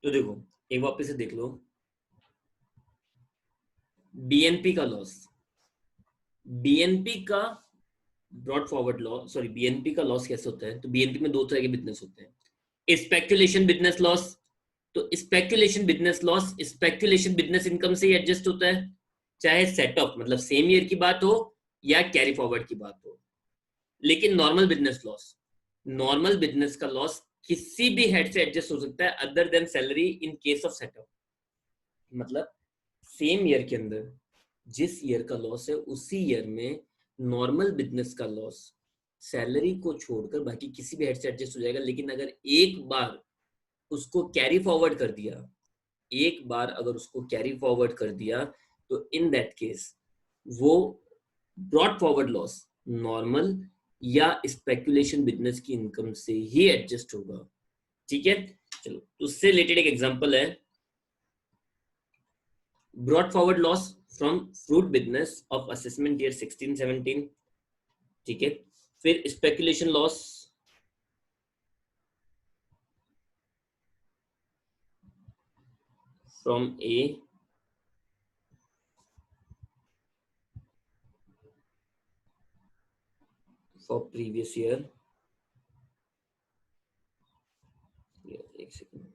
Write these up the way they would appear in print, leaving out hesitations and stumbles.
तो देखो एक वापस से देख लो, बीएनपी का लॉस, बीएनपी का brought forward loss, sorry BNP का लॉस कैसे होता है, तो बीएनपी में दो तरह के बिजनेस होते हैं, स्पेक्यूलेशन बिजनेस लॉस। तो speculation business loss speculation business income से ही एडजस्ट होता है, चाहे सेट ऑफ मतलब सेम ईयर की बात हो या कैरी फॉरवर्ड की बात हो। लेकिन normal business loss, normal business का लॉस किसी भी हेड से एडजस्ट हो सकता है other than salary in case of setup. मतलब सेम ईयर के अंदर जिस ईयर का लॉस है उसी ईयर में नॉर्मल बिजनेस का लॉस सैलरी को छोड़कर बाकी किसी भी हेड से एडजस्ट हो जाएगा। लेकिन अगर एक बार उसको कैरी फॉरवर्ड कर दिया, एक बार अगर उसको कैरी फॉरवर्ड कर दिया, तो इन दैट केस वो ब्रॉड फॉरवर्ड लॉस नॉर्मल या स्पेकुलेशन बिजनेस की इनकम से ही एडजस्ट होगा। ठीक है, चलो उससे रिलेटेड एक एग्जांपल है, brought forward loss from fruit business of assessment year 16-17। ठीक है, फिर speculation loss from A for previous year, एक सेकंड,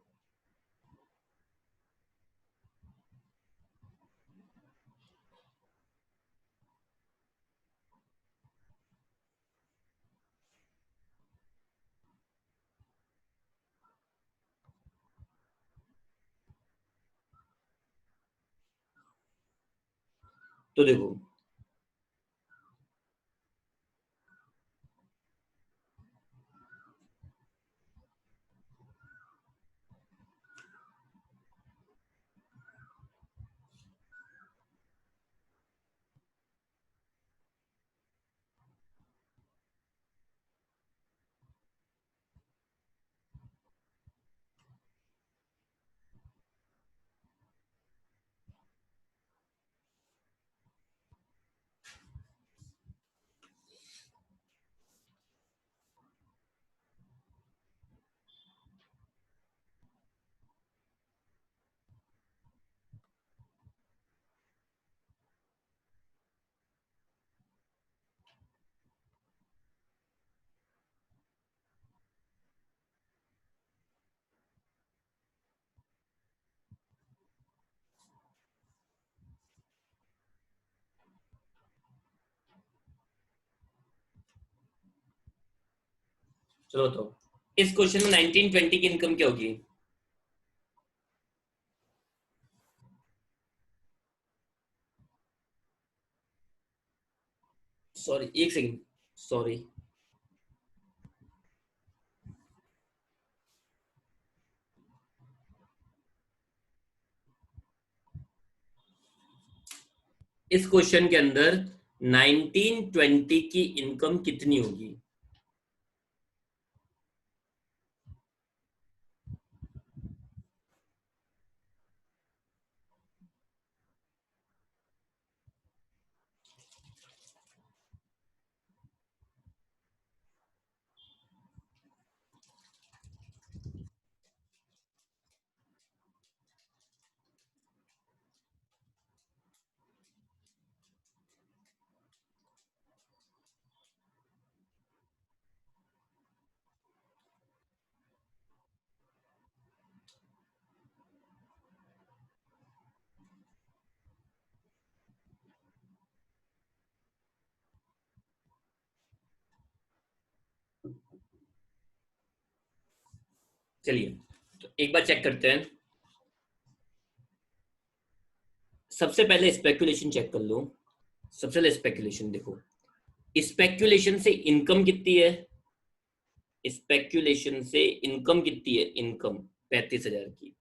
तो देखो चलो तो इस क्वेश्चन में 1920 की इनकम क्या होगी? सॉरी एक सेकंड, सॉरी इस क्वेश्चन के अंदर 1920 की इनकम कितनी होगी? चलिए तो एक बार चेक करते हैं, सबसे पहले स्पेकुलेशन चेक कर लो। सबसे पहले स्पेकुलेशन देखो, स्पेकुलेशन से इनकम कितनी है, स्पेकुलेशन से इनकम कितनी है, इनकम 35,000 की,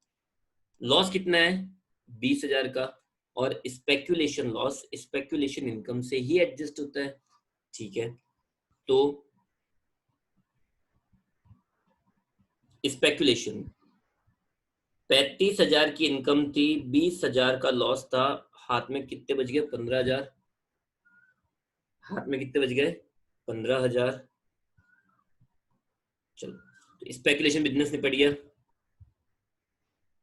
लॉस कितना है 20,000 का, और स्पेकुलेशन लॉस स्पेकुलेशन इनकम से ही एडजस्ट होता है। ठीक है, तो स्पेकुलेशन 35,000 की इनकम थी, 20,000 का लॉस था, हाथ में कितने बच गए 15,000, हाथ में कितने बच गए 15,000। चलो तो स्पेकुलेशन बिजनेस निपट गया।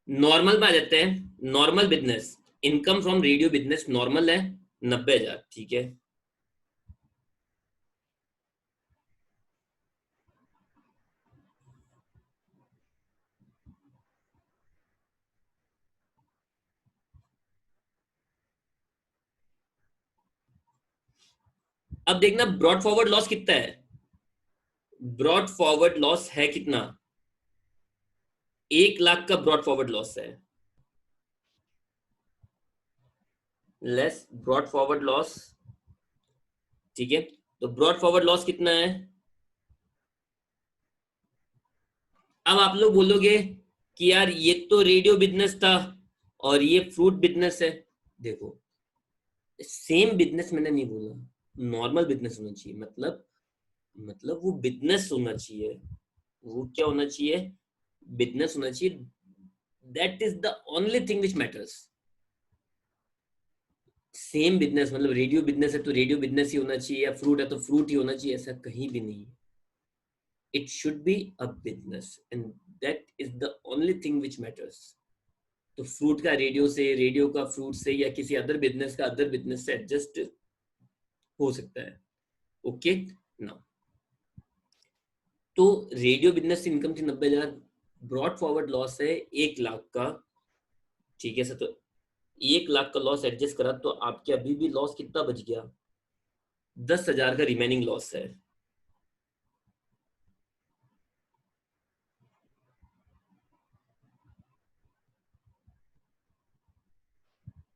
नॉर्मल में आ जाते हैं। Normal business income from radio business normal है 90,000, ठीक है। अब देखना ब्रॉड फॉरवर्ड लॉस कितना है। ब्रॉड फॉरवर्ड लॉस है कितना, 1 लाख का ब्रॉड फॉरवर्ड लॉस है। लेस ब्रॉड फॉरवर्ड लॉस, ठीक है। तो ब्रॉड फॉरवर्ड लॉस कितना है। अब आप लोग बोलोगे कि यार ये तो रेडियो बिजनेस था और ये फ्रूट बिजनेस है। देखो सेम बिजनेस मैंने नहीं बोला, नॉर्मल बिजनेस होना चाहिए, मतलब वो बिजनेस होना चाहिए। वो क्या होना चाहिए, बिजनेस होना चाहिए। That is the only thing which matters. Same business मतलब रेडियो बिजनेस है तो रेडियो बिजनेस ही होना चाहिए, या फ्रूट है तो फ्रूट ही होना चाहिए, ऐसा कहीं भी नहीं है। It should be a business and that is the only thing which matters. तो फ्रूट का रेडियो से, रेडियो का फ्रूट से, या किसी अदर बिजनेस का अदर बिजनेस से एडजस्ट हो सकता है। ओके ना। तो रेडियो बिजनेस से इनकम थी 90,000, ब्रॉड फॉरवर्ड लॉस है 1 लाख का, ठीक है सर। तो 1 लाख का लॉस एडजस्ट करा तो आपके अभी भी लॉस कितना बच गया, 10,000 का रिमेनिंग लॉस है।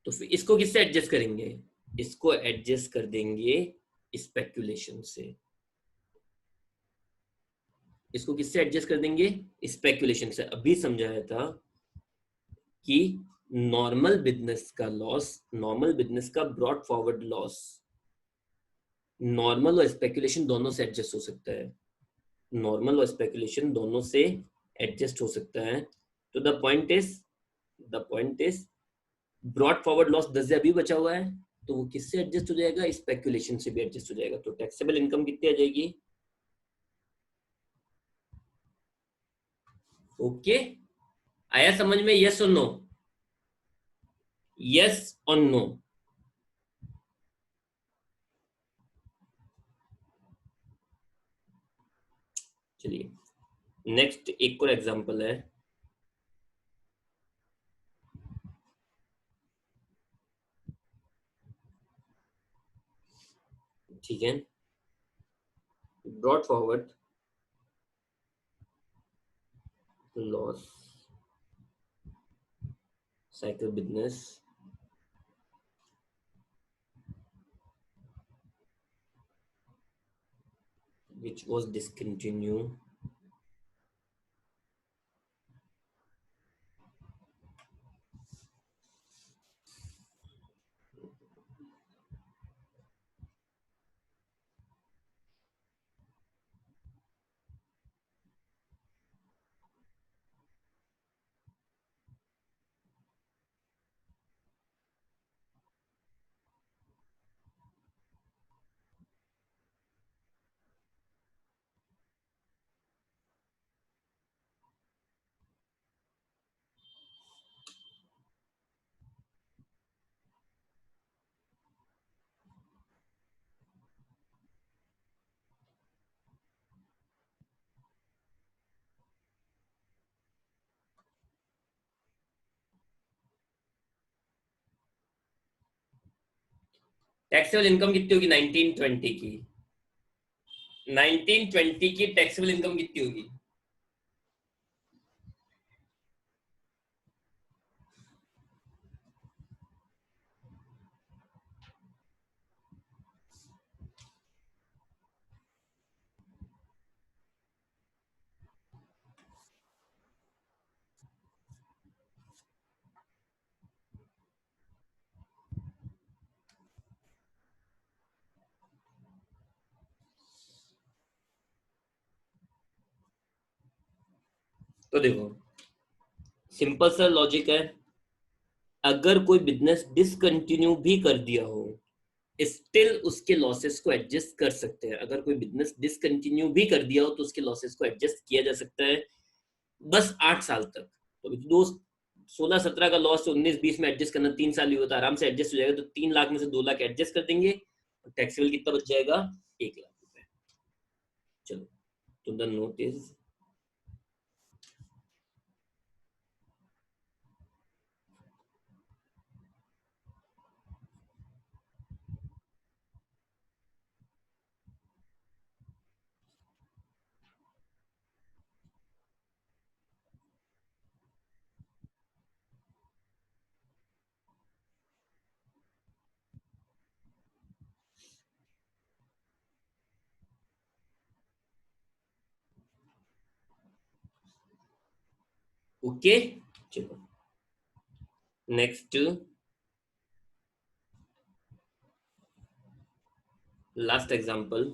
तो फिर इसको किससे एडजस्ट करेंगे, इसको एडजस्ट कर देंगे स्पेक्यूलेशन से। इसको किससे एडजस्ट कर देंगे, स्पेक्यूलेशन से। अभी समझाया था कि नॉर्मल बिजनेस का लॉस, नॉर्मल बिजनेस का ब्रॉड फॉरवर्ड लॉस नॉर्मल और स्पेकुलेशन दोनों से एडजस्ट हो सकता है। नॉर्मल और स्पेकुलेशन दोनों से एडजस्ट हो सकता है। तो the point is brought forward loss 10,000 अभी बचा हुआ है, तो वो किससे एडजस्ट हो जाएगा, स्पेकुलेशन से भी एडजस्ट हो जाएगा। तो टैक्सेबल इनकम कितनी आ जाएगी। ओके, आया समझ में, यस और नो, यस और नो। चलिए नेक्स्ट एक और एग्जांपल है, ठीक है। Brought forward loss cycle business which was discontinued taxable income कितनी होगी 1920 की, 1920 की टैक्सेबल इनकम कितनी होगी। तो देखो सिंपल सा लॉजिक है, अगर कोई बिजनेस डिसकंटिन्यू भी कर दिया हो स्टिल उसके लॉसेस को एडजस्ट कर सकते हैं। अगर कोई बिजनेस डिसकंटिन्यू भी कर दिया हो तो उसके लॉसेस को एडजस्ट किया जा सकता है, बस 8 साल तक। तो दोस्त 16-17 का लॉस 19-20 में एडजस्ट करना 3 साल ही होता है, आराम से एडजस्ट हो जाएगा। तो 3 लाख में से 2 लाख एडजस्ट कर देंगे, टैक्सेबल कितना बच जाएगा? 1 लाख रुपए। चलो, तो द नोट इज ओके। चलो नेक्स्ट, लास्ट एग्जांपल।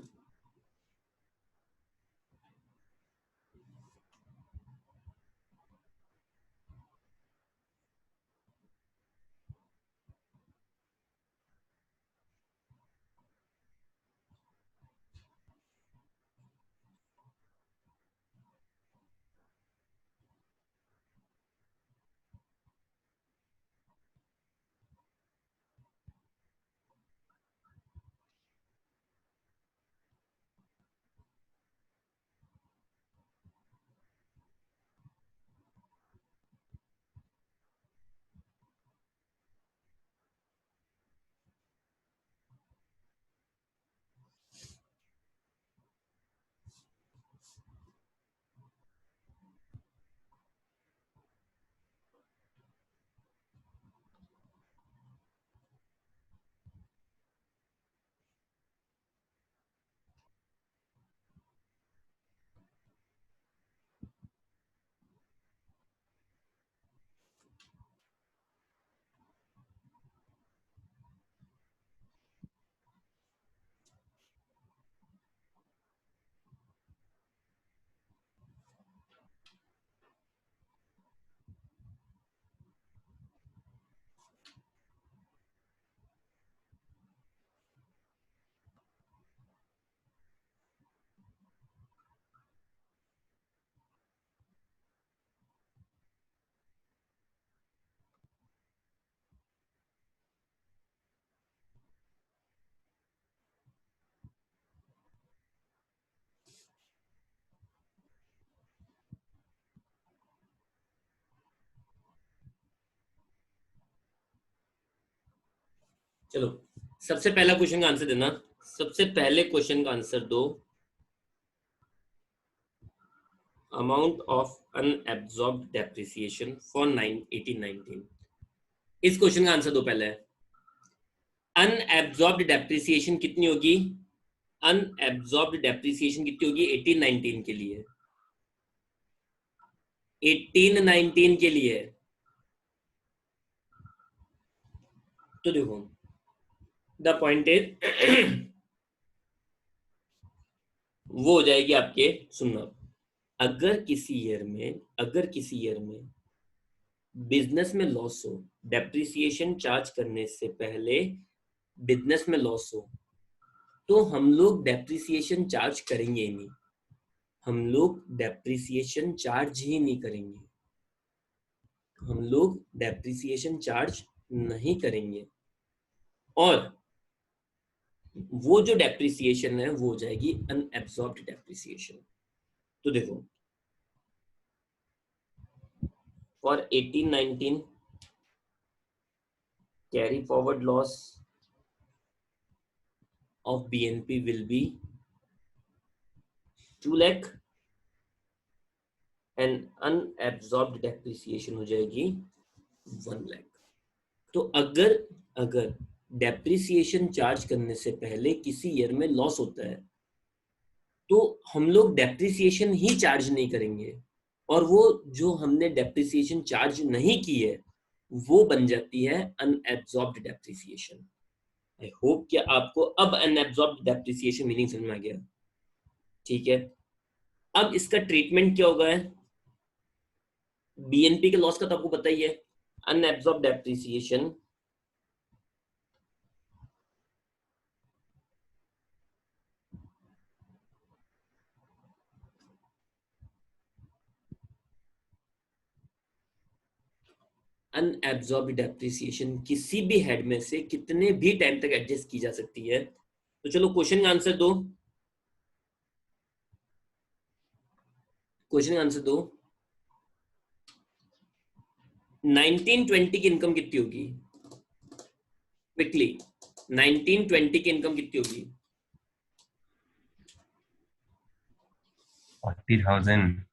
चलो, सबसे पहला क्वेश्चन का आंसर देना। सबसे पहले क्वेश्चन का आंसर दो, amount of unabsorbed depreciation for 1819। इस क्वेश्चन का आंसर दो पहले। अनएब्सॉर्ब्ड डेप्रिसिएशन कितनी होगी? अनएब्सॉर्ब्ड डेप्रिसिएशन कितनी होगी 1819 के लिए? 1819 के लिए तो देखो, द पॉइंट इज वो हो जाएगी आपके, सुनना, अगर किसी ईयर में बिजनेस में लॉस हो, डेप्रिसिएशन चार्ज करने से पहले बिजनेस में लॉस हो, तो हम लोग डेप्रिसिएशन चार्ज करेंगे ही नहीं। हम लोग डेप्रिसिएशन चार्ज ही नहीं करेंगे। हम लोग डेप्रिसिएशन चार्ज नहीं करेंगे। और वो जो डेप्रिसिएशन है वो हो जाएगी अनएब्सॉर्ब्ड डेप्रिसिएशन। तो देखो, for 1819 carry forward loss of BNP will be 2 lakh and unabsorbed depreciation हो जाएगी 1 lakh। तो अगर अगर डेप्रिसिएशन चार्ज करने से पहले किसी ईयर में लॉस होता है तो हम लोग डेप्रिसिएशन ही चार्ज नहीं करेंगे, और वो जो हमने डेप्रिसिएशन चार्ज नहीं की है वो बन जाती है अनएब्सॉर्ब्ड डेप्रिसिएशन। आई होप कि आपको अब अनएब्सॉर्ब्ड डेप्रिसिएशन मीनिंग समझ में आ गया। ठीक है, अब इसका ट्रीटमेंट क्या होगा? बीएनपी के लॉस का तो आपको पता ही है, अनएब्सॉर्ब डेप्रिसिएशन अनएब्जॉर्ब्ड डेप्रिसिएशन किसी भी हेड में से कितने भी टाइम तक एडजस्ट की जा सकती है। तो चलो क्वेश्चन का आंसर दो, क्वेश्चन का आंसर दो। 1920 की इनकम कितनी होगी क्विकली? 1920 की इनकम कितनी होगी? 40,000।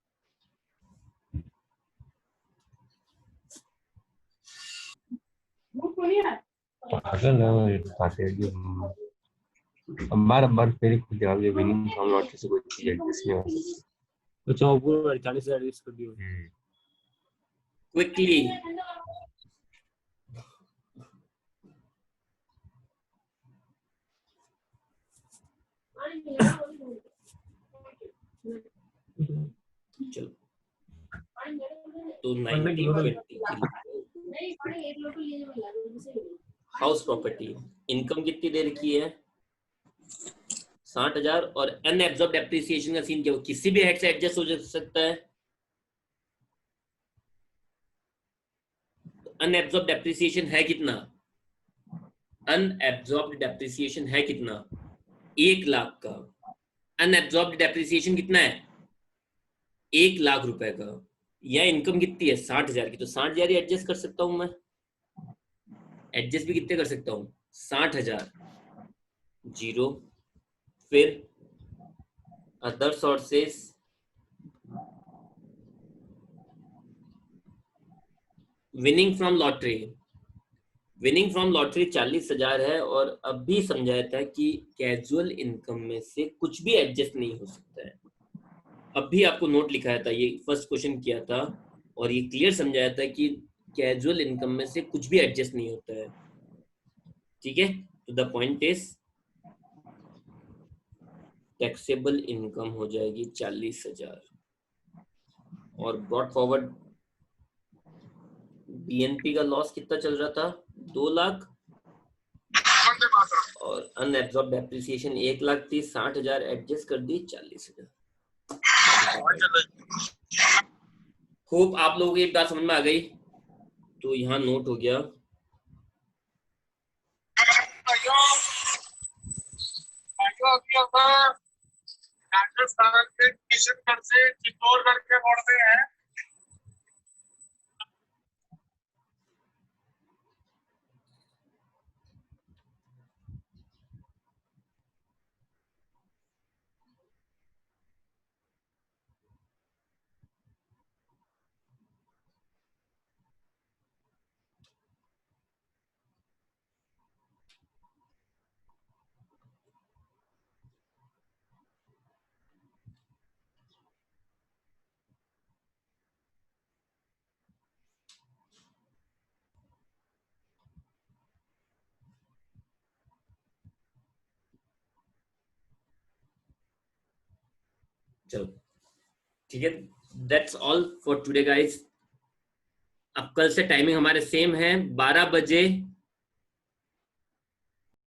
पागल है वो, खाते हैं बार फिर खुद जवाब ये विनिंग फ्रॉम लॉटरी से कोई चीज एडजस्ट नहीं हो सकती। तो 40,000 यूज कर दियो। क्विकली चलो, तो 1920 हाउस प्रॉपर्टी इनकम कितनी दे रखी है? 60,000। और अनएब्जॉर्ब्ड डेप्रिसिएशन का सीन क्या हो, किसी भी हेड से एडजस्ट हो सकता है। अनएब्जॉर्ब्ड डेप्रिसिएशन है कितना? अनएब्जॉर्ब्ड डेप्रिसिएशन है कितना? 1 लाख का। अनएब्जॉर्ब्ड डेप्रिसिएशन कितना है? 1 लाख रुपए का। या इनकम कितनी है? 60,000 की। तो 60,000 ही एडजस्ट कर सकता हूं मैं। एडजस्ट भी कितने कर सकता हूं? 60,000 जीरो, फिर other sources, winning from lottery. Winning from lottery 40,000 है, और अब भी समझाया था कि कैजुअल इनकम में से कुछ भी एडजस्ट नहीं हो सकता है। अब भी आपको नोट लिखाया था, ये फर्स्ट क्वेश्चन किया था और ये क्लियर समझाया था कि कैजुअल इनकम में से कुछ भी एडजस्ट नहीं होता है। ठीक है, तो the point is taxable income हो जाएगी 40,000, और ब्रॉट फॉरवर्ड बीएनपी का लॉस कितना चल रहा था? 2 लाख, और अनएब्जॉर्ब डेप्रिसिएशन 1 लाख थी। 60,000 एडजस्ट कर दी 40,000। होप आप लोगों को एक बात समझ में आ गई। तो यहाँ नोट हो गया। राजस्थान से किशनगढ़ से चित्तौड़गढ़ के मोड़ते हैं। चलो ठीक है, that's all for today guys. अब कल से टाइमिंग हमारे सेम है 12 बजे